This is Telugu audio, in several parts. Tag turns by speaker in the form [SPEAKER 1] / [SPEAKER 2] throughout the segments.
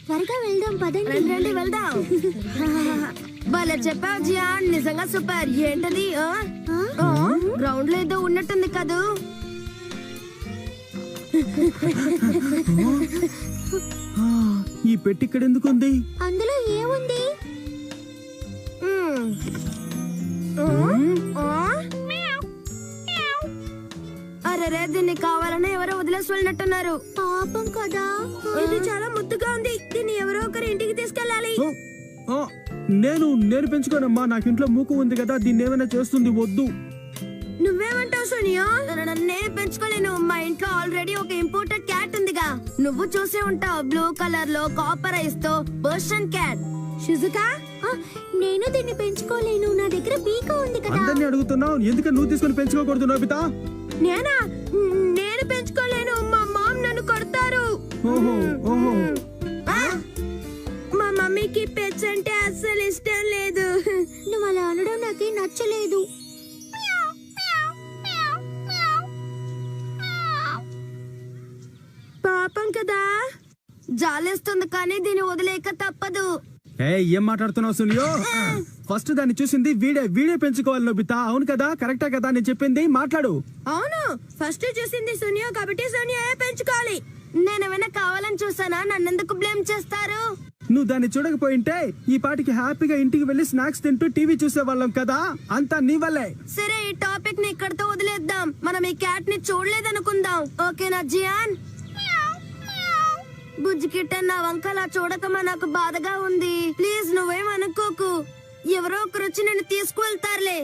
[SPEAKER 1] త్వరగా వెళ్దాం పదండి.
[SPEAKER 2] రండి వెళ్దాం. భలే చెప్పావు జియాన్, నిజంగా సూపర్. ఏంటది? గ్రౌండ్ లో ఏదో ఉన్నట్టుంది కదూ.
[SPEAKER 3] ఈ పెట్టి ఇక్కడ ఎందుకు ఉంది?
[SPEAKER 1] అందులో ఏముంది?
[SPEAKER 2] అరే దీన్ని కావాలని ఎవరో వదిలేసి వెళ్ళినట్టున్నారు.
[SPEAKER 1] పాపం కదా.
[SPEAKER 2] ఇది చాలా ముద్దుగా ఉంది. దీన్ని ఎవరో ఒకరు ఇంటికి తీసుకెళ్ళాలి.
[SPEAKER 3] నేను పెంచుకోనమ్మా. నాకు ఇంట్లో మూకు ఉంది కదా, దీన్ని ఏమైనా చేస్తుంది. వద్దు.
[SPEAKER 2] నువ్వేమంటావు సోనియా? నేను పెంచుకోలేను. మా ఇంట్లో ఆల్రెడీ ఒక ఇంపోర్టెడ్ క్యాట్ ఉందిగా. నువ్వు చూసే ఉంటావు, బ్లూ కలర్ లో కాపర్ ఐస్ తో పర్షియన్ క్యాట్. షిజుకా,
[SPEAKER 1] నేను దీన్ని పెంచుకోలేను. నా దగ్గర పీక ఉంది కదా.
[SPEAKER 3] అందరినీ అడుగుతున్నావు, ఎందుకని నువ్వు తీసుకొని పెంచుకోకూడదు నోబితా?
[SPEAKER 2] నేను పెంచుకోలేను. మా మామ్ నన్ను కొడతారు. మా మమ్మీకి పెట్స్ అంటే అస్సలు ఇష్టం లేదు.
[SPEAKER 1] నువ్వు అలా అనడం నాకే నచ్చలేదు.
[SPEAKER 2] పాపం కదా, జాలేస్తుంది కానీ దీన్ని వదిలేక తప్పదు.
[SPEAKER 3] ఏం మాట్లాడుతున్నావు సునియో? ఫస్ట్ దాన్ని చూసింది వీడే పెంచుకోవాలి నోబితా. అవును కదా, కరెక్టా కదా నేను చెప్పింది? మాట్లాడు.
[SPEAKER 2] అవును, ఫస్ట్ చూసింది సోనియా కాబట్టి సోనియా పెంచుకోవాలి. నేనేమైనా కావాలని చూసానా? నన్నెందుకు బ్లేమ్ చేస్తారు?
[SPEAKER 3] నువ్వు దాన్ని చూడకపోయింటే ఈ పాటికి హ్యాపీగా ఇంటికి వెళ్లి స్నాక్స్ తింటూ టీవీ చూసేవాళ్ళం కదా. అంతా నీ వల్లే.
[SPEAKER 2] సరే, ఈ టాపిక్ ని ఇక్కడతో వదిలేద్దాం. మనం ఈ క్యాట్ ని చూడలేదనుకుందాం. ఓకేనా జియాన్? బుజ్జి కిట్టన్, నా వంకలా చూడకమా, నాకు బాధగా ఉంది. ప్లీజ్ నువ్వేం అనుకోకు. ఎవరో ఒకరు వచ్చి నేను తీసుకువెళ్తారులే.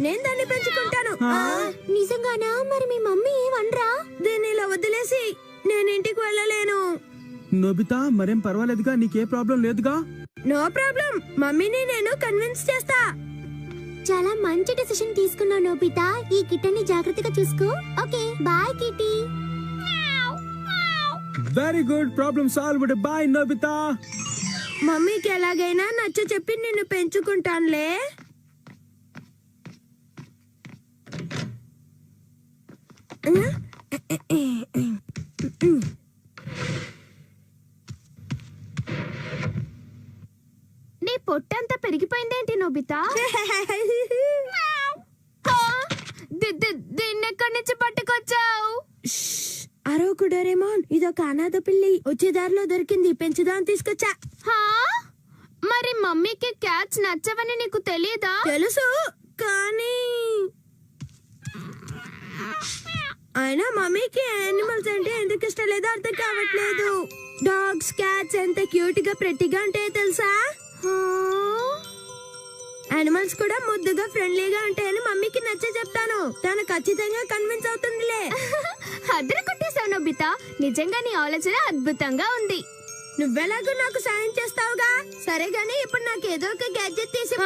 [SPEAKER 2] నేను దాన్ని పెంచుకుంటాను.
[SPEAKER 1] నిజంగానా? మరి మీ మమ్మీ ఏమనరా?
[SPEAKER 2] దీన్ని ఇలా వదిలేసి నేను ఇంటికి వెళ్ళలేను.
[SPEAKER 3] నోబితా, మరేం పర్వాలేదుగా, నీకే ప్రాబ్లం లేదుగా?
[SPEAKER 2] నో ప్రాబ్లం, మమ్మీని నేను కన్విన్స్ చేస్తా.
[SPEAKER 1] చాలా మంచి డెసిషన్ తీసుకున్నావు నోబితా. ఈ కిట్టని జాగ్రత్తగా చూసుకో. Okay, bye Kitty.
[SPEAKER 3] Very good, problem solved. Bye Nobita.
[SPEAKER 2] మమ్మీకి ఎలాగైనా నచ్చ చెప్పి నిన్ను పెంచుకుంటానులే.
[SPEAKER 1] నీ పొట్టంతా పెరిగిపోయిందేంటి నోబితా?
[SPEAKER 2] దీన్ని ఎక్కడి నుంచి పట్టుకొచ్చావు? అరవకుడరేమోన్, ఇదొక అనాథ పిల్లి. వచ్చే దారిలో దొరికింది, పెంచుదాం తీసుకొచ్చా.
[SPEAKER 1] మరి మమ్మీకి క్యాట్స్ నచ్చవని నీకు తెలియదా?
[SPEAKER 2] తెలుసు, కానీ అయినా మమ్మీకి యానిమల్స్ అంటే ఎందుకు ఇష్టం లేదో అర్థం కావట్లేదు. డాగ్స్, క్యాట్స్ ఎంత క్యూట్ గా ప్రెట్టిగా ఉంటాయో తెలుసా? యానిమల్స్ కూడా ముద్దుగా ఫ్రెండ్లీగా ఉంటాయని మమ్మీకి నచ్చ చెప్తాను. తను ఖచ్చితంగా కన్విన్స్ అవుతుందిలే.
[SPEAKER 1] అద్దరు కొట్టేశావు నోబితా. నిజంగా నీ ఆలోచన అద్భుతంగా ఉంది.
[SPEAKER 2] నువ్వెలాగో నాకు సాయం చేస్తావుగా. సరే గానీ ఇప్పుడు నాకు ఏదో ఒక గ్యాడ్జెట్ తీసి.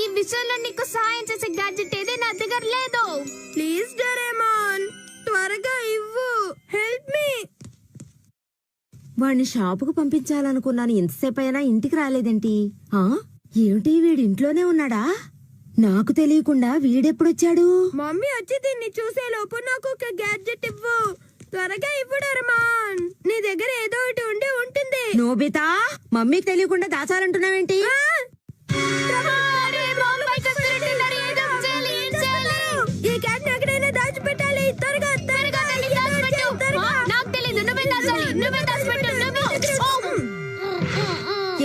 [SPEAKER 1] ఈ విషయంలో నీకు సాయం చేసే గ్యాడ్జెట్ ఏది నా దగ్గర లేదు.
[SPEAKER 2] ప్లీజ్ డోరేమోన్, త్వరగా ఇవ్వు. Help me.
[SPEAKER 4] వాడిని షాపుకు పంపించాలనుకున్నాను. ఎంతసేపు అయినా ఇంటికి రాలేదేంటి? ఏమిటి, వీడి ఇంట్లోనే ఉన్నాడా? నాకు తెలియకుండా వీడెప్పుడొచ్చాడు?
[SPEAKER 2] మమ్మీ వచ్చి దీన్ని చూసే లోపు నాకు ఒక గ్యాడ్జెట్ ఇవ్వు. త్వరగా ఇవ్వు డోరేమోన్. నీ దగ్గర ఏదో ఒకటి ఉండి ఉంటుంది.
[SPEAKER 4] నోబితా, మమ్మీకి తెలియకుండా దాచాలంటున్నావేంటి?
[SPEAKER 2] ఈ క్యాట్ ఎక్కడైనా దాచిపెట్టాలి. త్వరగా త్వరగా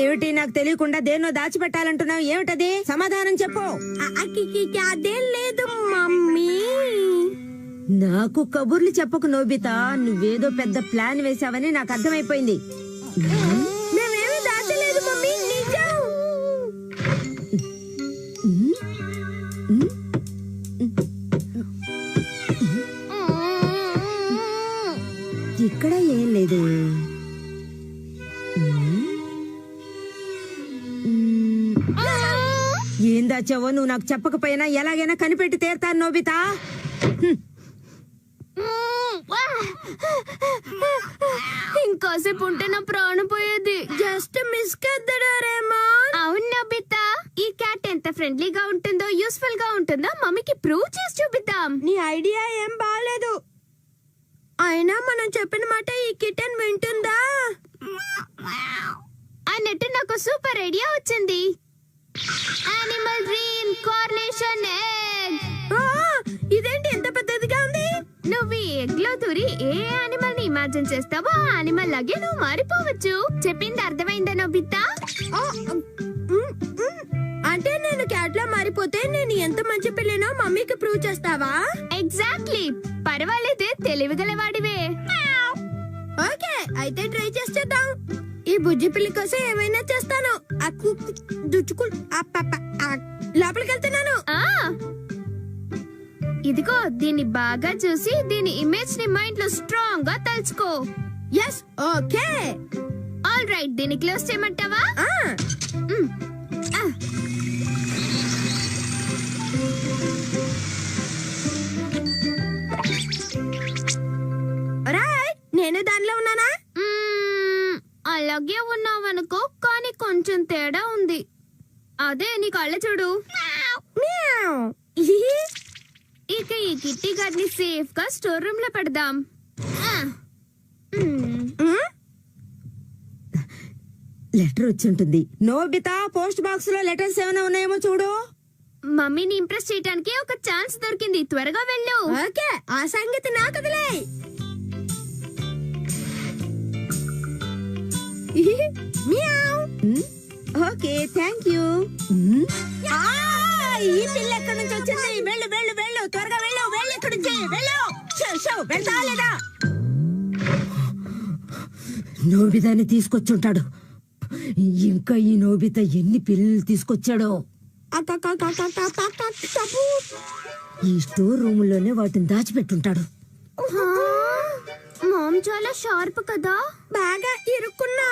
[SPEAKER 4] ఏమిటి, నాకు తెలియకుండా దేన్నో దాచిపెట్టాలంటున్నావు? ఏమిటది? సమాధానం చెప్పు.
[SPEAKER 2] అదేం లేదు మమ్మీ.
[SPEAKER 4] నాకు కబుర్లు చెప్పకు నోబితా. నువ్వేదో పెద్ద ప్లాన్ వేసావని నాకు అర్థమైపోయింది.
[SPEAKER 2] మేమేమీ దాచలేదు మమ్మీ, నిజం.
[SPEAKER 4] ఇక్కడ ఏం లేదు. ఏం దాచావో నువ్వు నాకు చెప్పకపోయినా ఎలాగైనా కనిపెట్టి తీరుతాను నోబితా.
[SPEAKER 1] ఇంకోసేపు ఉంటే నా ప్రాణం పోయేది.
[SPEAKER 2] జస్ట్ మిస్ కదా డోరేమోన్.
[SPEAKER 1] అవును నోబితా.
[SPEAKER 5] ఫ్రెండ్లీగా ఉంటుందో యూస్ఫుల్ గా ఉంటుందో మమ్మీకి ప్రూవ్ చేసి చూపిద్దాం.
[SPEAKER 2] నీ ఐడియా ఏం బాగాలేదు. అయినా మనం చెప్పిన మాట ఈ కిటెన్ వింటుందా?
[SPEAKER 5] అన్నట్టు నాకు సూపర్ ఐడియా వచ్చింది. Animal reincarnation egg.
[SPEAKER 2] ఇదేంటి ఎంత పెద్దదిగా ఉంది?
[SPEAKER 5] నువ్వు ఈ ఎగ్ లో దూరి ఏ యానిమల్ ని ఇమాజిన్ చేస్తావో ఆ యానిమల్ లాగే నువ్వు మారిపోవచ్చు. చెప్పింది అర్థమైందా నోబితా?
[SPEAKER 2] అంటే నేను క్యాట్ లా మారిపోతే నేను ఎంత మంచి పిల్లనో మమ్మీకి ప్రూవ్ చేస్తావా?
[SPEAKER 5] ఎగ్జాక్ట్లీ. పర్వాలేదే, తెలివిగలవాడివే.
[SPEAKER 2] ఓకే, అయితే ట్రై చేసేద్దాం. ఈ బుజ్జి పిల్లి కోసం ఏమైనా చేస్తాను. లోపలికి వెళ్తున్నాను.
[SPEAKER 5] ఇదిగో దీన్ని బాగా చూసి దీని ఇమేజ్ ని మైండ్ లో స్ట్రాంగ్ గా తలుచుకో.
[SPEAKER 2] Yes, okay.
[SPEAKER 5] ఆల్ రైట్, దీన్ని క్లోజ్ చేయమంటావా?
[SPEAKER 2] నేను దానిలో ఉన్నానా?
[SPEAKER 5] అలాగే ఉన్నావనుకో, కానీ కొంచెం తేడా ఉంది. అదే నీ కళ్ళ చూడు. ఇక ఈ కిట్టి గారిని సేఫ్ గా స్టోర్ రూమ్ లో పెడదాం.
[SPEAKER 4] లెటర్ వచ్చి ఉంటుంది. నోబితా, పోస్ట్ బాక్స్ లో లెటర్స్ ఏమైనా ఉన్నాయేమో చూడు.
[SPEAKER 5] మమ్మీని ఇంప్రెస్ చేయడానికి ఒక ఛాన్స్ దొరికింది. త్వరగా వెళ్ళు.
[SPEAKER 2] ఓకే, ఆ సంగతి నాకు వదిలే.
[SPEAKER 4] Okay, thank you. ఈ పిల్ల ఎక్కడి నుంచి వచ్చింది? వెళ్ళు వెళ్ళు వెళ్ళు, త్వరగా వెళ్ళు. వెళ్ళు ఇక్కడి నుంచి, వెళ్ళు. వెళ్తా లేదా? నోబితాని తీసుకొచ్చుంటాడు. ఇంకా ఈ నోబితా ఎన్ని పిల్లలు తీసుకొచ్చాడో. ఈ స్టోర్ రూమ్ లోనే వాటిని దాచిపెట్టుంటాడు.
[SPEAKER 5] మామ్ చాలా షార్ప్ కదా.
[SPEAKER 2] బాగా ఇరుక్కున్నా.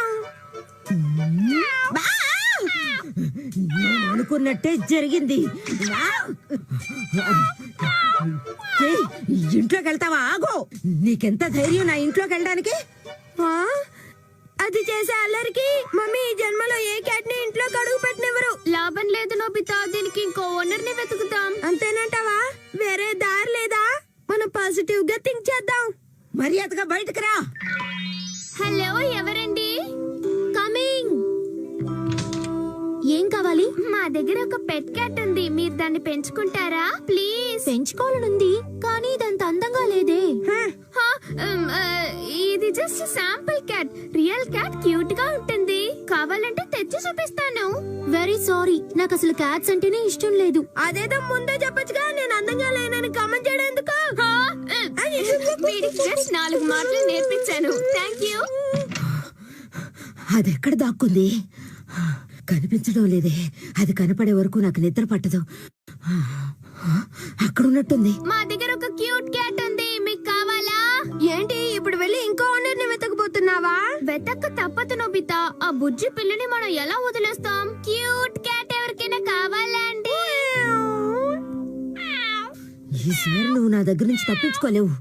[SPEAKER 4] నేను అనుకున్నట్టే జరిగింది. ఇంట్లోకి వెళ్తావా? ఆగో, నీకెంత ధైర్యం నా ఇంట్లోకి వెళ్ళడానికి?
[SPEAKER 2] అది చేసే అల్లరికి మమ్మీ ఈ జన్మలో ఏ క్యాట్ ని ఇంట్లో అడుగు పెట్టినెవరు.
[SPEAKER 5] లాభం లేదు నోబితా, దీనికి ఇంకో ఓనర్ ని వెతుకుతాం.
[SPEAKER 2] అంతేనంటావా? వేరే దారి లేదా? మనం పాజిటివ్ గా థింక్ చేద్దాం.
[SPEAKER 4] మర్యాదగా బయటకు రా.
[SPEAKER 5] హలో, ఎవరండి?
[SPEAKER 1] కమింగ్. ఏం కావాలి?
[SPEAKER 5] మా దగ్గర ఒక పెట్ క్యాట్ ఉంది. మీరు దాన్ని పెంచుకుంటారా ప్లీజ్?
[SPEAKER 1] పెంచుకోవాలనుంది, కానీ ఇదంత అందంగా లేదే.
[SPEAKER 5] ఇది just sample cat. Real cat cute గా ఉంటుంది. కావాలంటే తెచ్చి చూపిస్తాను.
[SPEAKER 1] వెరీ సారీ, నాకు అసలు క్యాట్స్ అంటేనే ఇష్టం లేదు.
[SPEAKER 2] అదేదో ముందే చెప్పొచ్చుగా. నేను అందంగా లేనని కామెంట్ చేయడం ఎందుకు?
[SPEAKER 5] వీడికి జస్ట్ 4 మాటలు నేర్పించాను. Thank you.
[SPEAKER 4] అది ఎక్కడ దాక్కుంది? కనిపించడం లేదే. అది కనపడే వరకు నాకు నిద్ర పట్టదు. అక్కడ ఉన్నట్టుంది.
[SPEAKER 5] మా దగ్గర ఒక క్యూట్ క్యాట్ ఉంది. మీకు కావాలా?
[SPEAKER 2] ఏంటి ఇప్పుడు వెళ్ళి ఇంకో ఓనర్ ని వెతకబోతున్నావా?
[SPEAKER 5] వెతక్క తప్పదు నోబితా. ఆ బుజ్జి పిల్లని మనం ఎలా వదిలేస్తాం? క్యూట్ క్యాట్ ఎవరికైనా కావాలా అండి?
[SPEAKER 4] ఈసారి నువ్వు నా దగ్గర నుంచి తప్పించుకోలేవు.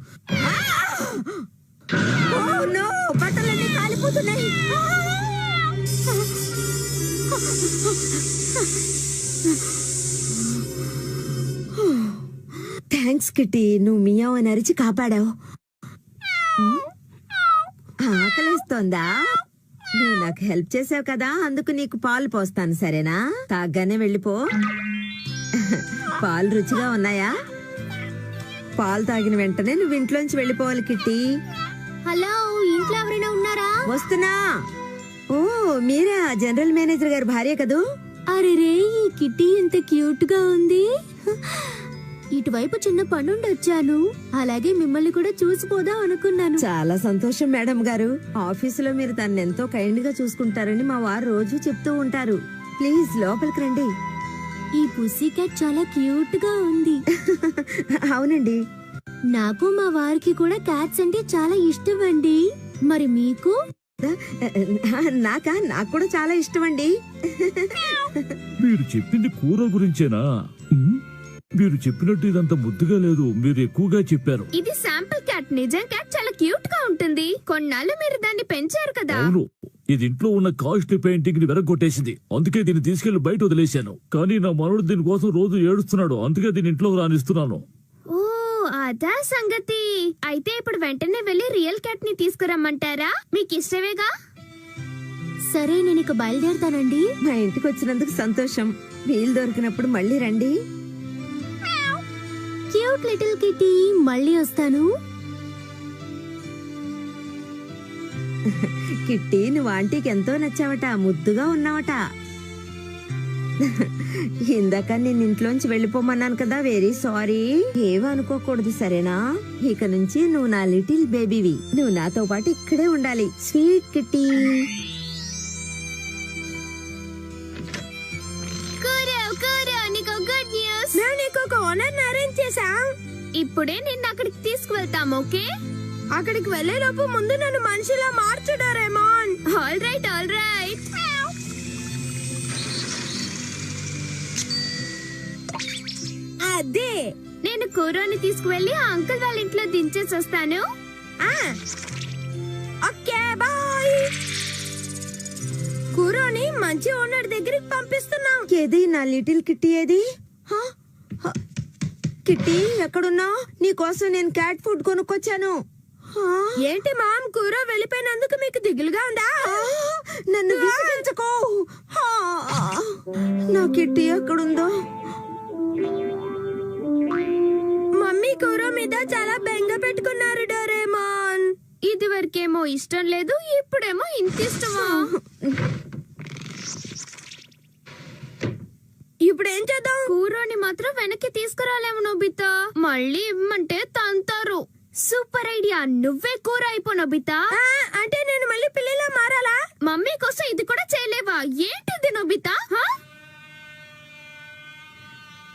[SPEAKER 4] బట్టలన్నీ కాలిపోతున్నాయి. థ్యాంక్స్ కిట్టి, నువ్వు మియావ్ అని అరిచి కాపాడావు. ఆకలిస్తోందా? నువ్వు నాకు హెల్ప్ చేసావు కదా, అందుకు నీకు పాలు పోస్తాను, సరేనా? తాగ్గానే వెళ్ళిపో. పాలు రుచిగా ఉన్నాయా? పాలు తాగిన వెంటనే నువ్వు ఇంట్లోంచి వెళ్ళిపోవాలి కిట్టి.
[SPEAKER 1] హలో, ఇంట్లో ఎవరైనా ఉన్నారా?
[SPEAKER 4] వస్తున్నా. ఓ, మీరా జనరల్ మేనేజర్ గారి భార్య కదూ?
[SPEAKER 1] అరే రే, ఈ కిట్టి ఎంత క్యూట్ గా ఉంది. ఇటువైపు చిన్న పనుండి వచ్చాను. అలాగే మిమ్మల్ని కూడా చూసిపోదాం అనుకున్నాను.
[SPEAKER 4] చాలా సంతోషం మేడం గారు. ఆఫీసులో మీరు తనని ఎంతో కైండ్ గా చూసుకుంటారని మా వారు రోజు చెప్తూ ఉంటారు. ప్లీజ్ లోపలికి రండి.
[SPEAKER 1] ఈ పుస్సీ క్యాట్ చాలా క్యూట్ గా ఉంది.
[SPEAKER 4] అవునండి,
[SPEAKER 1] నాకు మా వారికి కూడా క్యాట్స్ అంటే చాలా ఇష్టం అండి. మరి మీకు?
[SPEAKER 4] నాకు కూడా చాలా ఇష్టం అండి.
[SPEAKER 6] మీరు చెప్పింది కూర గురించేనా? మీరు చెప్పినట్టు ఇదంత ముద్దుగా లేదు, మీరు ఎక్కువగా చెప్పారు.
[SPEAKER 5] ఇది శాంపుల్ క్యాట్. నిజం క్యాట్ చాలా క్యూట్ గా ఉంటుంది. కొన్నాళ్ళు మీరు దాన్ని పెంచారు కదా.
[SPEAKER 6] అవును, ఇది ఇంట్లో ఉన్న కాస్ట్లీ పెయింటింగ్ ని వెరగొట్టేసింది. అందుకే దీన్ని తీసుకెళ్లి బయట వదిలేశాను. కానీ నా మనవడు దీనికోసం రోజు ఏడుస్తున్నాడు. అందుకే దీని ఇంట్లో రానిస్తున్నాను.
[SPEAKER 5] ఓ అదా సంగతి. అయితే ఇప్పుడు వెంటనే వెళ్ళి రియల్ క్యాట్ ని తీసుకురమ్మంటారా? మీకు ఇష్టమేగా?
[SPEAKER 1] సరే నేను ఇక బయలుదేరుతానండి.
[SPEAKER 4] మా ఇంటికి వచ్చినందుకు సంతోషం. వీలు దొరికినప్పుడు మళ్ళీ రండి.
[SPEAKER 1] క్యూట్ లిటిల్ కిటీ, మళ్ళీ వస్తాను.
[SPEAKER 4] కిట్టి, నువ్వు ఆంటీకి ఎంతో నచ్చావట, ముద్దుగా ఉన్నావట. ఇందాక నేను ఇంట్లోంచి వెళ్ళిపోమన్నాను కదా, వెరీ సారీ. ఏమనుకోకూడదు సరేనా? ఇక నుంచి నువ్వు నా లిటిల్ బేబీవి. నువ్వు నాతో పాటు ఇక్కడే ఉండాలి. Sweet kitty.
[SPEAKER 5] నీకు గుడ్ న్యూస్.
[SPEAKER 2] మేము నీకు ఒక ఓనర్ అరేంజ్ చేసాం.
[SPEAKER 5] ఇప్పుడే నిన్ను అక్కడికి తీసుకువెళ్తాం. ఓకే,
[SPEAKER 2] అక్కడికి వెళ్లే లోపు ముందు నన్ను మనిషిలా మార్చు Doraemon.
[SPEAKER 5] All right all right.
[SPEAKER 2] అదే
[SPEAKER 5] నేను కూరోని తీసుకువెళ్ళి ఆ అంకుల్ వాళ్ళ ఇంట్లో దించేసి వస్తాను.
[SPEAKER 2] Okay bye. కూరోని మంచి ఓనర్ దగ్గరికి పంపిస్తున్నాం.
[SPEAKER 4] ఏది నా లిటిల్ కిట్టి? ఏది? హా? హ. కిట్టి ఎక్కడున్నావు? నీకోసం నేను క్యాట్ ఫుడ్ కొనుక్కొచ్చాను. హా?
[SPEAKER 2] ఏంటి మామ్, కూరో వెళ్ళిపోయినందుకు మీకు దిగులుగా ఉందా?
[SPEAKER 4] నన్ను విసిగించకు. హా. నా కిట్టి ఎక్కడుందో?
[SPEAKER 2] మమ్మీ కూరో మీద చాలా బెంగ పెట్టుకున్నారు డోరేమోన్.
[SPEAKER 5] ఇది వరకేమో ఇష్టం లేదు, ఇప్పుడేమో ఇంత ఇష్టమా?
[SPEAKER 2] ఇప్పుడు ఏం చేద్దాం?
[SPEAKER 5] కూరోని మాత్రం వెనక్కి తీసుకురాలేము నోబితా. మళ్ళీ ఇమ్మంటే తంతారు. సూపర్ ఐడియా, నువ్వే కూర అయిపో నోబితా.
[SPEAKER 2] అంటే నేను మళ్ళీ పిల్లిలా మారాలా?
[SPEAKER 5] మమ్మీ కోసం ఇది కూడా చేయలేవా? ఏంటిది నోబితా?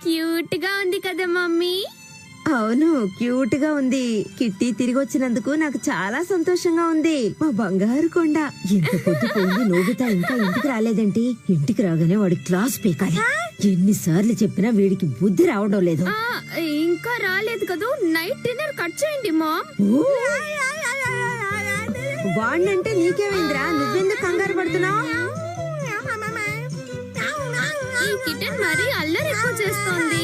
[SPEAKER 5] క్యూట్ గా ఉంది కదా మమ్మీ.
[SPEAKER 4] అవును, క్యూట్ గా ఉంది. కిట్టి తిరిగి వచ్చినందుకు నాకు చాలా సంతోషంగా ఉంది. మా బంగారు కొండ. ఎంత పొద్దుపోయింది, నోబితా ఇంకా ఇంటికి రాలేదేంటి? ఇంటికి రాగానే వాడి క్లాస్ పీకాలి. ఎన్నిసార్లు చెప్పినా వీడికి బుద్ధి రావడం లేదు.
[SPEAKER 5] ఇంకా రాలేదు కదూ. నైట్ డిన్నర్ కట్ చేయండి మామ్.
[SPEAKER 4] వాడినంటే నీకేమైందిరా? నువ్వెందుకు కంగారు పడుతున్నావు?
[SPEAKER 5] ఈ కిటన్ మరీ అల్లరి ఎక్కువ చేస్తోంది.